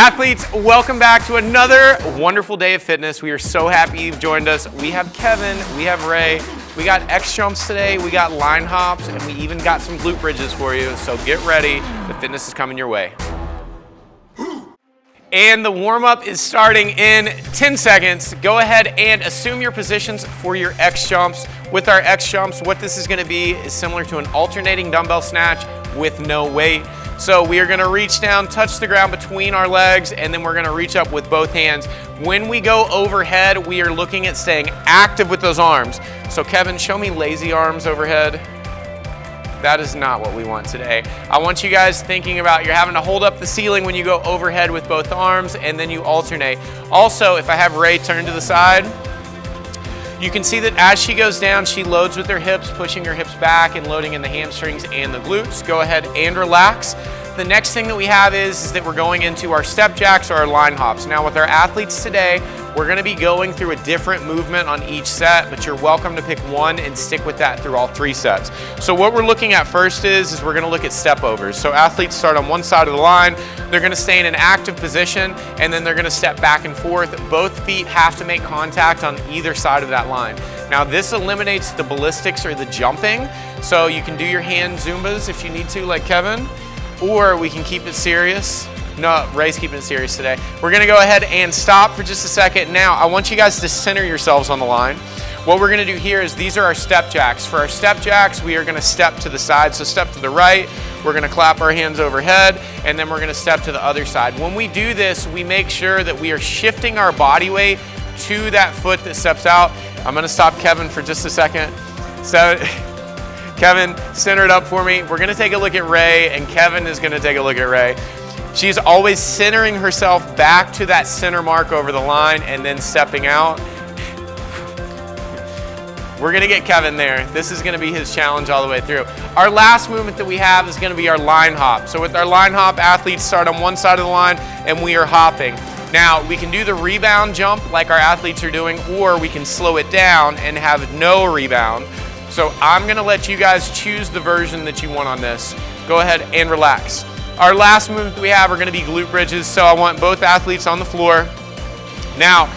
Athletes, welcome back to another wonderful day of fitness. We are so happy you've joined us. We have Kevin, we have Ray, we got X jumps today, we got line hops, and we even got some glute bridges for you. So get ready, the fitness is coming your way. And the warm-up is starting in 10 seconds. Go ahead and assume your positions for your X jumps. With our X jumps, what this is gonna be is similar to an alternating dumbbell snatch with no weight. So we are gonna reach down, touch the ground between our legs, and then we're gonna reach up with both hands. When we go overhead, we are looking at staying active with those arms. So Kevin, show me lazy arms overhead. That is not what we want today. I want you guys thinking about you're having to hold up the ceiling when you go overhead with both arms, and then you alternate. Also, if I have Ray turn to the side, you can see that as she goes down, she loads with her hips, pushing her hips back and loading in the hamstrings and the glutes. Go ahead and relax. The next thing that we have is that we're going into our step jacks or our line hops. Now with our athletes today, we're gonna be going through a different movement on each set, but you're welcome to pick one and stick with that through all 3 sets. So what we're looking at first is we're gonna look at step overs. So athletes start on one side of the line, they're gonna stay in an active position, and then they're gonna step back and forth. Both feet have to make contact on either side of that line. Now this eliminates the ballistics or the jumping, so you can do your hand Zumbas if you need to, like Kevin, or we can keep it serious. No, Ray's keeping it serious today. We're gonna go ahead and stop for just a second. Now, I want you guys to center yourselves on the line. What we're gonna do here is these are our step jacks. For our step jacks, we are gonna step to the side. So step to the right, we're gonna clap our hands overhead, and then we're gonna step to the other side. When we do this, we make sure that we are shifting our body weight to that foot that steps out. I'm gonna stop Kevin for just a second. So, Kevin, center it up for me. We're gonna take a look at Ray, and Kevin is gonna take a look at Ray. She's always centering herself back to that center mark over the line and then stepping out. We're gonna get Kevin there. This is gonna be his challenge all the way through. Our last movement that we have is gonna be our line hop. So with our line hop, athletes start on one side of the line and we are hopping. Now, we can do the rebound jump like our athletes are doing, or we can slow it down and have no rebound. So I'm gonna let you guys choose the version that you want on this. Go ahead and relax. Our last movement that we have are gonna be glute bridges, so I want both athletes on the floor. Now,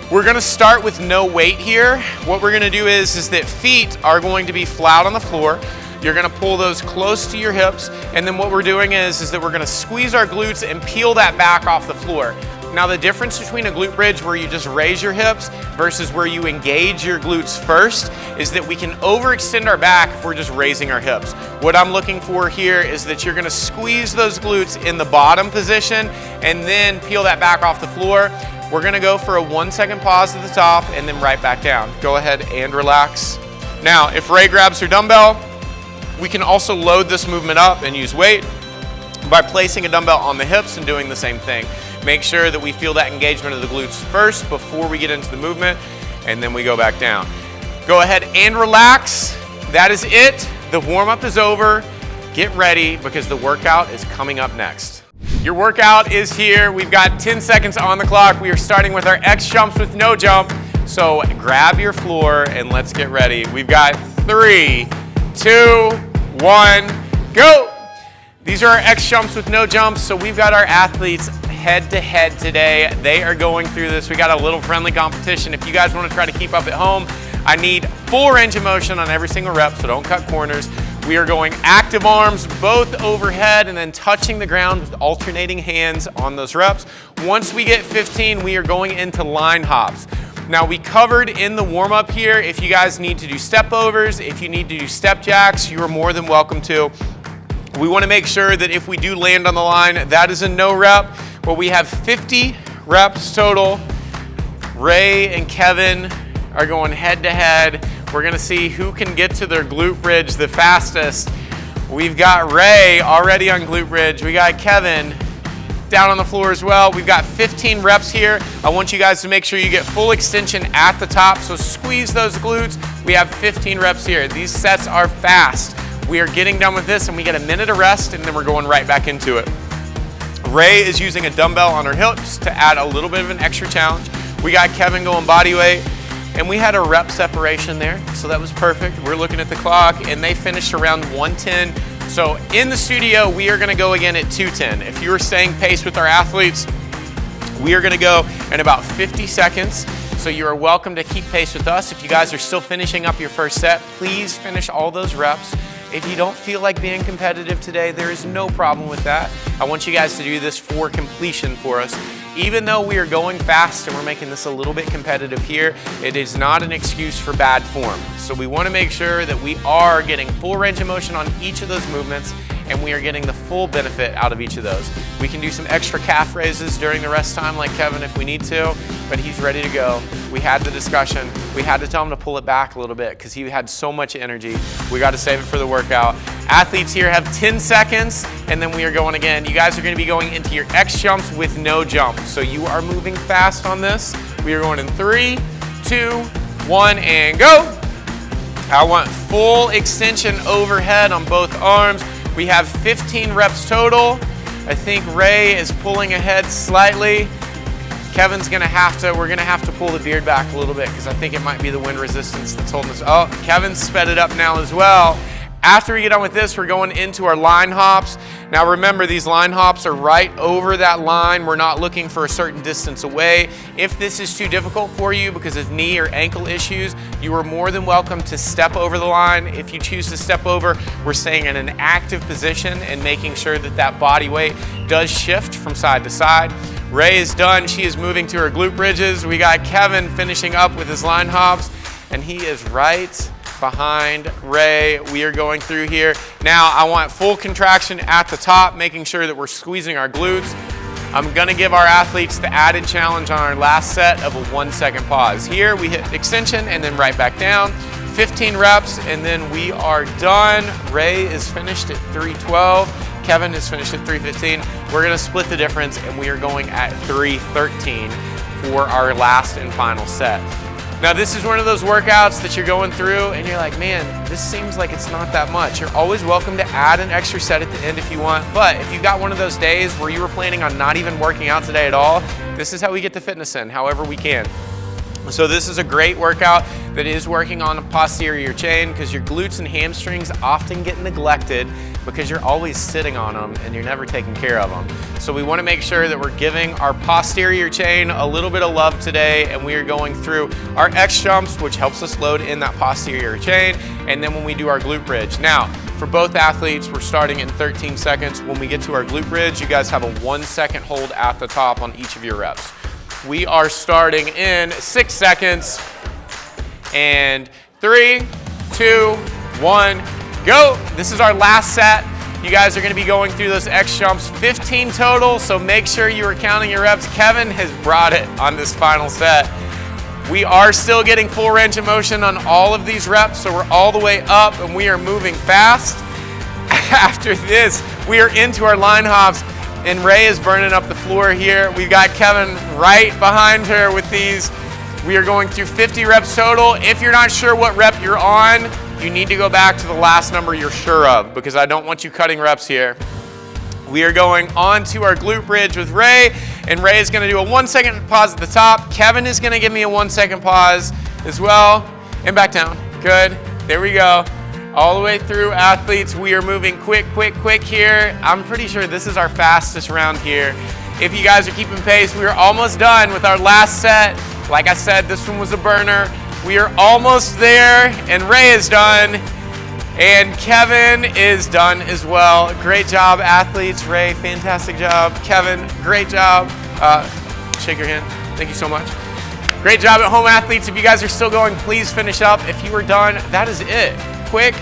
we're gonna start with no weight here. What we're gonna do is that feet are going to be flat on the floor. You're gonna pull those close to your hips, and then what we're doing is that we're gonna squeeze our glutes and peel that back off the floor. Now the difference between a glute bridge where you just raise your hips versus where you engage your glutes first is that we can overextend our back if we're just raising our hips. What I'm looking for here is that you're gonna squeeze those glutes in the bottom position and then peel that back off the floor. We're gonna go for a 1-second pause at the top and then right back down. Go ahead and relax. Now, if Ray grabs her dumbbell, we can also load this movement up and use weight by placing a dumbbell on the hips and doing the same thing. Make sure that we feel that engagement of the glutes first before we get into the movement, and then we go back down. Go ahead and relax. That is it. The warm-up is over. Get ready because the workout is coming up next. Your workout is here. We've got 10 seconds on the clock. We are starting with our X jumps with no jump. So grab your floor and let's get ready. We've got 3, 2, 1, go. These are our X jumps with no jumps. So we've got our athletes head to head today. They are going through this. We got a little friendly competition. If you guys want to try to keep up at home, I need full range of motion on every single rep, so don't cut corners. We are going active arms, both overhead and then touching the ground with alternating hands on those reps. Once we get 15, we are going into line hops. Now we covered in the warm up here, if you guys need to do step overs, if you need to do step jacks, you are more than welcome to. We want to make sure that if we do land on the line, that is a no rep. But we have 50 reps total. Ray and Kevin are going head to head. We're gonna see who can get to their glute bridge the fastest. We've got Ray already on glute bridge. We got Kevin down on the floor as well. We've got 15 reps here. I want you guys to make sure you get full extension at the top, so squeeze those glutes. We have 15 reps here. These sets are fast. We are getting done with this and we get a minute of rest and then we're going right back into it. Ray is using a dumbbell on her hips to add a little bit of an extra challenge. We got Kevin going body weight, and we had a rep separation there, so that was perfect. We're looking at the clock, and they finished around 110. So in the studio, we are gonna go again at 210. If you are staying pace with our athletes, We are gonna go in about 50 seconds. So you are welcome to keep pace with us. If you guys are still finishing up your first set, please finish all those reps. If you don't feel like being competitive today, there is no problem with that. I want you guys to do this for completion for us. Even though we are going fast and we're making this a little bit competitive here, it is not an excuse for bad form. So we want to make sure that we are getting full range of motion on each of those movements and we are getting the full benefit out of each of those. We can do some extra calf raises during the rest time like Kevin if we need to, but he's ready to go. We had the discussion. We had to tell him to pull it back a little bit because he had so much energy. We got to save it for the workout. Athletes here have 10 seconds and then we are going again. You guys are going to be going into your X jumps with no jump. So you are moving fast on this. We are going in 3, 2, 1, and go. I want full extension overhead on both arms. We have 15 reps total. I think Ray is pulling ahead slightly. Kevin's we're gonna have to pull the beard back a little bit because I think it might be the wind resistance that's holding us. Oh, Kevin's sped it up now as well. After we get done with this, we're going into our line hops. Now remember, these line hops are right over that line. We're not looking for a certain distance away. If this is too difficult for you because of knee or ankle issues, you are more than welcome to step over the line. If you choose to step over, we're staying in an active position and making sure that that body weight does shift from side to side. Ray is done. She is moving to her glute bridges. We got Kevin finishing up with his line hops, and he is right behind Ray. We are going through here. Now I want full contraction at the top, making sure that we're squeezing our glutes. I'm gonna give our athletes the added challenge on our last set of a 1 second pause. Here we hit extension and then right back down. 15 reps and then we are done. Ray is finished at 312. Kevin is finished at 315. We're gonna split the difference and we are going at 313 for our last and final set. Now this is one of those workouts that you're going through and you're like, man, this seems like it's not that much. You're always welcome to add an extra set at the end if you want, but if you've got one of those days where you were planning on not even working out today at all, this is how we get the fitness in, however we can. So this is a great workout that is working on a posterior chain because your glutes and hamstrings often get neglected because you're always sitting on them and you're never taking care of them. So we want to make sure that we're giving our posterior chain a little bit of love today, and we are going through our X jumps, which helps us load in that posterior chain, and then when we do our glute bridge. Now, for both athletes, we're starting in 13 seconds. When we get to our glute bridge, you guys have a 1 second hold at the top on each of your reps. We are starting in 6 seconds, and 3, 2, 1, go. This is our last set. You guys are gonna be going through those X jumps, 15 total, so make sure you are counting your reps. Kevin has brought it on this final set. We are still getting full range of motion on all of these reps, so we're all the way up and we are moving fast. After this, we are into our line hops and Ray is burning up the floor here. We've got Kevin right behind her with these. We are going through 50 reps total. If you're not sure what rep you're on, you need to go back to the last number you're sure of because I don't want you cutting reps here. We are going on to our glute bridge with Ray, and Ray is gonna do a 1 second pause at the top. Kevin is gonna give me a 1 second pause as well, and back down. Good, there we go. All the way through, athletes. We are moving quick, quick, quick here. I'm pretty sure this is our fastest round here. If you guys are keeping pace, we are almost done with our last set. Like I said, this one was a burner. We are almost there, and Ray is done, and Kevin is done as well. Great job, athletes. Ray, fantastic job. Kevin, great job. Shake your hand. Thank you so much. Great job at home, athletes. If you guys are still going, please finish up. If you are done, that is it. Quick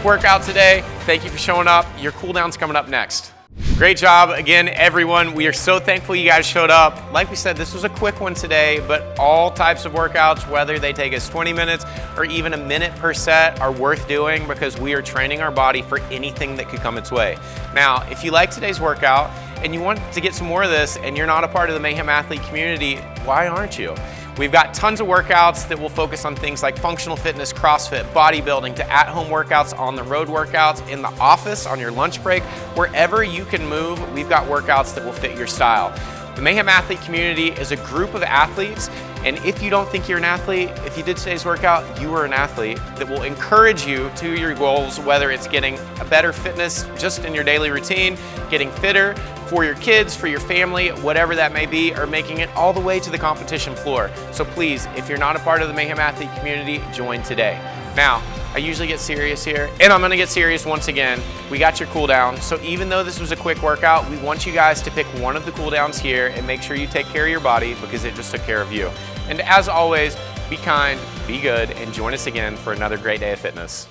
workout today. Thank you for showing up. Your cooldown's coming up next. Great job again, everyone. We are so thankful you guys showed up. Like we said, this was a quick one today, but all types of workouts, whether they take us 20 minutes or even a minute per set, are worth doing because we are training our body for anything that could come its way. Now, if you like today's workout and you want to get some more of this and you're not a part of the Mayhem Athlete community, why aren't you? We've got tons of workouts that will focus on things like functional fitness, CrossFit, bodybuilding, to at-home workouts, on the road workouts, in the office, on your lunch break, wherever you can move, we've got workouts that will fit your style. The Mayhem Athlete community is a group of athletes, and if you don't think you're an athlete, if you did today's workout, you are an athlete that will encourage you to your goals, whether it's getting a better fitness just in your daily routine, getting fitter for your kids, for your family, whatever that may be, or making it all the way to the competition floor. So please, if you're not a part of the Mayhem Athlete community, join today. Now, I usually get serious here, and I'm gonna get serious once again. We got your cool down, so even though this was a quick workout, we want you guys to pick one of the cool downs here and make sure you take care of your body because it just took care of you. And as always, be kind, be good, and join us again for another great day of fitness.